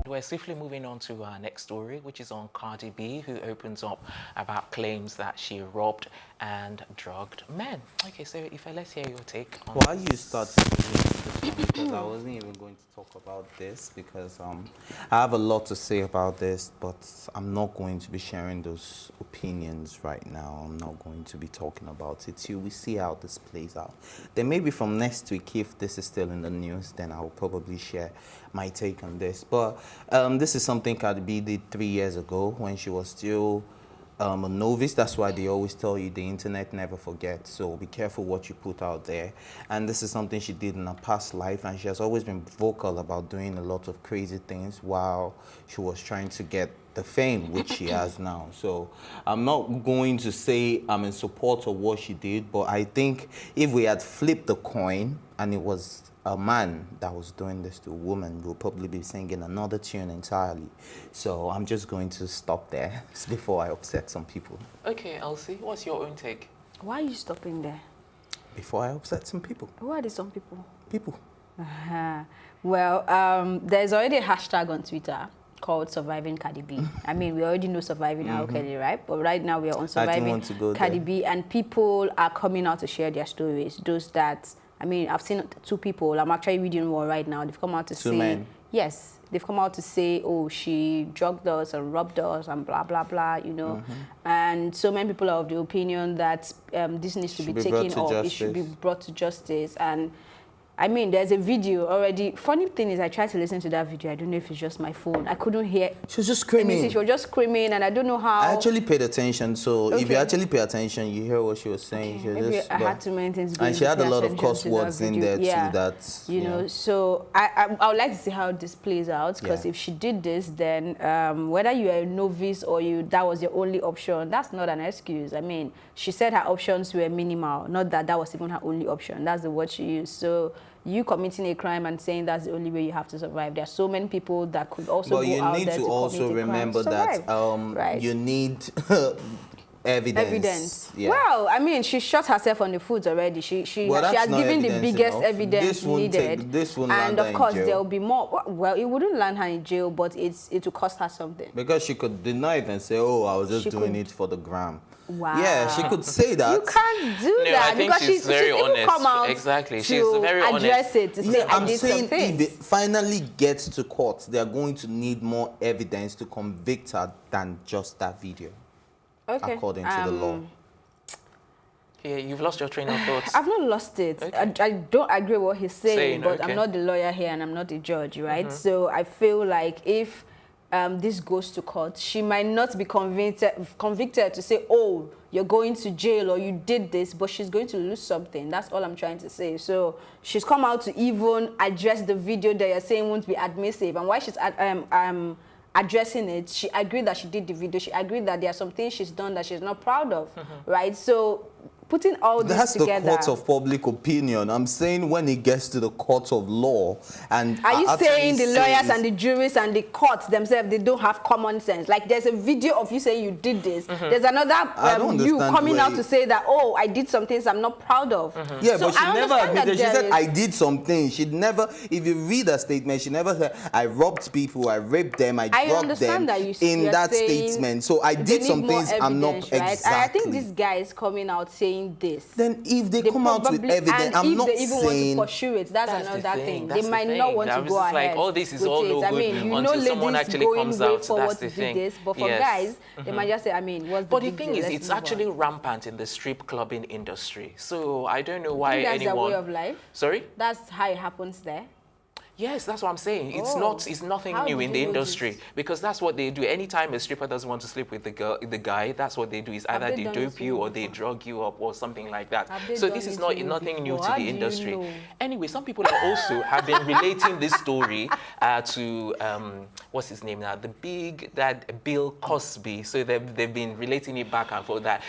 We're swiftly moving on to our next story, which is on Cardi B, who opens up about claims that she robbed and drugged men. Okay, so let's hear your take on Why you start this one, because I wasn't even going to talk about this because I have a lot to say about this, but I'm not going to be sharing those opinions right now. I'm not going to be talking about it. We see how this plays out. Then maybe from next week, if this is still in the news, then I'll probably share my take on this. But this is something Cardi B did 3 years ago when she was still a novice. That's why they always tell you the internet never forgets. So be careful what you put out there. And this is something she did in her past life, and she has always been vocal about doing a lot of crazy things while she was trying to get the fame which she has now. So I'm not going to say I'm in support of what she did, but I think if we had flipped the coin and it was a man that was doing this to a woman, we'll probably be singing another tune entirely. So I'm just going to stop there before I upset some people. Okay, Elsie, what's your own take? Why are you stopping there? Before I upset some people. Who are these some people? People. Well, there's already a hashtag on Twitter called Surviving Cardi B. I mean, we already know Surviving R. Kelly, right? But right now we are on Surviving Cardi B, and people are coming out to share their stories. Those that, I mean, I've seen 2 people. I'm actually reading one right now. They've come out to say... 2 men? Yes. They've come out to say, oh, she drugged us and robbed us and blah, blah, blah, you know. And so many people are of the opinion that this needs to be taken off. It should be brought to justice. And I mean, there's a video already. Funny thing is, I tried to listen to that video. I don't know if it's just my phone. I couldn't hear. She was just screaming. Anything. She was just screaming, and I don't know how. I actually paid attention. So if you actually pay attention, you hear what she was saying. She was Maybe just, I had too many things. And she had a lot of curse words in there too. That you know. So I would like to see how this plays out, because if she did this, then whether you are a novice or that was your only option, that's not an excuse. I mean, she said her options were minimal. Not that was even her only option. That's the word she used. So you committing a crime and saying that's the only way you have to survive. There are so many people that could also go out there to commit a crime. But you need to also remember that you need evidence. Yeah. Well, I mean, she shot herself on the foot already. She has given the biggest evidence needed. And of course, there will be more. Well, it wouldn't land her in jail, but it will cost her something. Because she could deny it and say, oh, I was just doing it for the gram. Wow. Yeah, she could say that. You can't do that, because she's very honest. Come out exactly. She's very honest. Address it to say, I'm saying if it finally gets to court, they are going to need more evidence to convict her than just that video. Okay. According to the law. Yeah, you've lost your train of thoughts. I've not lost it. Okay. I don't agree with what he's saying, but I'm not the lawyer here and I'm not the judge, right? So I feel like if this goes to court, she might not be convicted to say, oh, you're going to jail or you did this, but she's going to lose something. That's all I'm trying to say. So she's come out to even address the video that you're saying won't be admissive. And why she's addressing it, she agreed that she did the video. She agreed that there are some things she's done that she's not proud of, right? So putting all this together. That's the court of public opinion. I'm saying when it gets to the court of law, and are you saying the lawyers and the jurists and the courts themselves, they don't have common sense? Like, there's a video of you saying you did this. There's another you coming out to say that, oh, I did some things I'm not proud of. Yeah, so but she never admitted. She said I did something. She never. If you read her statement, she never said I robbed people, I raped them, I drugged them. In that statement, so I did some things I'm not exactly. I think this guy is coming out saying this. Then if they come out with evidence, I'm not saying... if they even want to pursue it, that's another thing. They might not want to go ahead like, all this is all no good. I mean, you know, someone actually comes out, that's the thing. This, but for guys, they might just say, I mean, what's the But the thing is, it's actually rampant in the strip clubbing industry. So I don't know why anyone... That's their way of life? Sorry? That's how it happens there? Yes, that's what I'm saying. It's nothing new in the industry, because that's what they do. Anytime a stripper doesn't want to sleep with the guy, that's what they do. Is either they dope you or they drug you up or something like that. So this is nothing new to the industry. Anyway, some people have been relating this story to what's his name now? Bill Cosby. So they've been relating it back and forth. That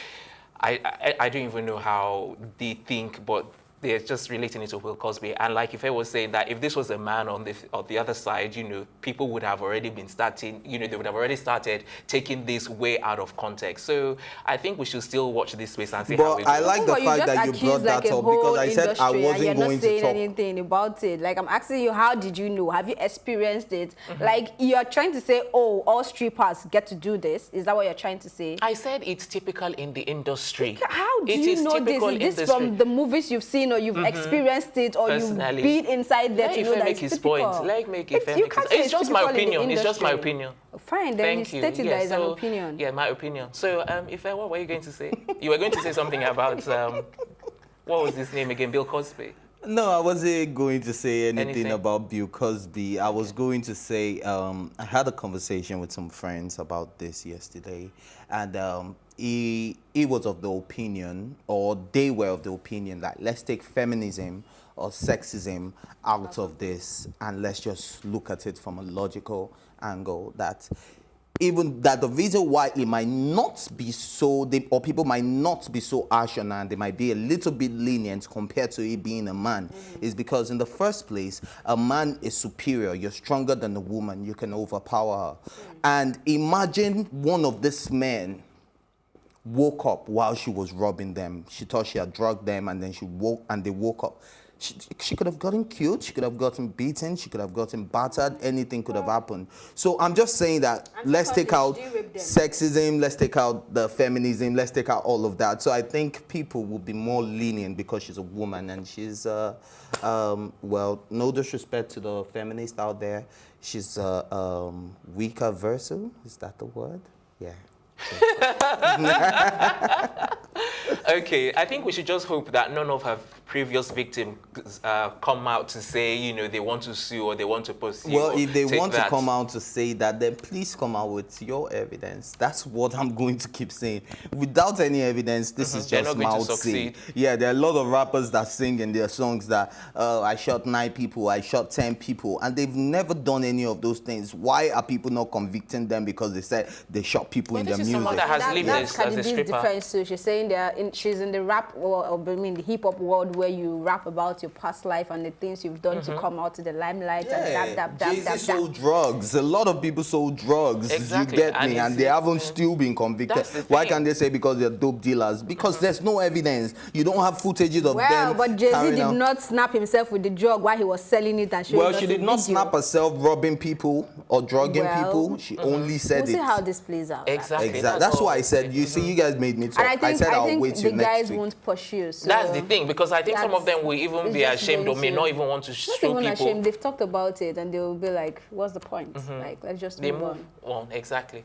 I don't even know how they think, but they're just relating it to Will Cosby. And like if I was saying that if this was a man on the other side, you know, people would have already been starting, you know, they would have already started taking this way out of context. So I think we should still watch this space and see how it goes. I like the fact that you brought that up because I said I wasn't going to talk. You're not saying anything about it. Like, I'm asking you, how did you know? Have you experienced it? Like, you're trying to say, oh, all strippers get to do this. Is that what you're trying to say? I said it's typical in the industry. How do you know this? Is this from the movies you've seen, or you've experienced it, or you've been inside there to know that it's typical? Let me make his point. It's just my opinion. It's just my opinion. Fine, then you stated that as an opinion. Yeah, my opinion. So, what were you going to say? You were going to say something about, what was his name again? Bill Cosby? No, I wasn't going to say anything about Bill Cosby. I was going to say, I had a conversation with some friends about this yesterday, and he was of the opinion, or they were of the opinion, that let's take feminism or sexism out of this, and let's just look at it from a logical angle, that even that the reason why it might not be so, or people might not be so harsh on, and they might be a little bit lenient compared to it being a man, is because in the first place, a man is superior. You're stronger than a woman. You can overpower her. And imagine one of these men woke up while she was robbing them. She thought she had drugged them, and then they woke up. She could have gotten killed, she could have gotten beaten, she could have gotten battered, anything could have happened. So I'm just saying that let's take out sexism, let's take out the feminism, let's take out all of that. So I think people will be more lenient because she's a woman, and she's, well, no disrespect to the feminist out there, she's weaker versus, is that the word? Yeah. Okay, I think we should just hope that none of her previous victims come out to say, you know, they want to sue or they want to pursue. Well, if they want to come out to say that, then please come out with your evidence. That's what I'm going to keep saying. Without any evidence, this is just mouth saying. Yeah, there are a lot of rappers that sing in their songs that I shot 9 people, I shot 10 people, and they've never done any of those things. Why are people not convicting them because they said they shot people in their music? Someone that has lived this as a stripper. Difference, so she's saying she's in the rap, or I mean the hip hop world, where you rap about your past life and the things you've done to come out to the limelight. Yeah, and Jay-Z sold drugs. A lot of people sold drugs. Exactly. You get me? And they haven't still been convicted. Why can't they say because they're dope dealers? Because there's no evidence. You don't have footages of them. Well, but Jay-Z did not snap himself with the drug while he was selling it and showing us. Well, she did not snap herself robbing people or drugging people. She only said we'll see how this plays out. Exactly. That's why I said, you see, you guys made me talk. And I said I'll wait till next week. the guys won't pursue. So that's the thing, because I think some of them will even be ashamed or may not even want to show people. Not even ashamed. They've talked about it and they'll be like, what's the point? Like, let's just move on. Exactly.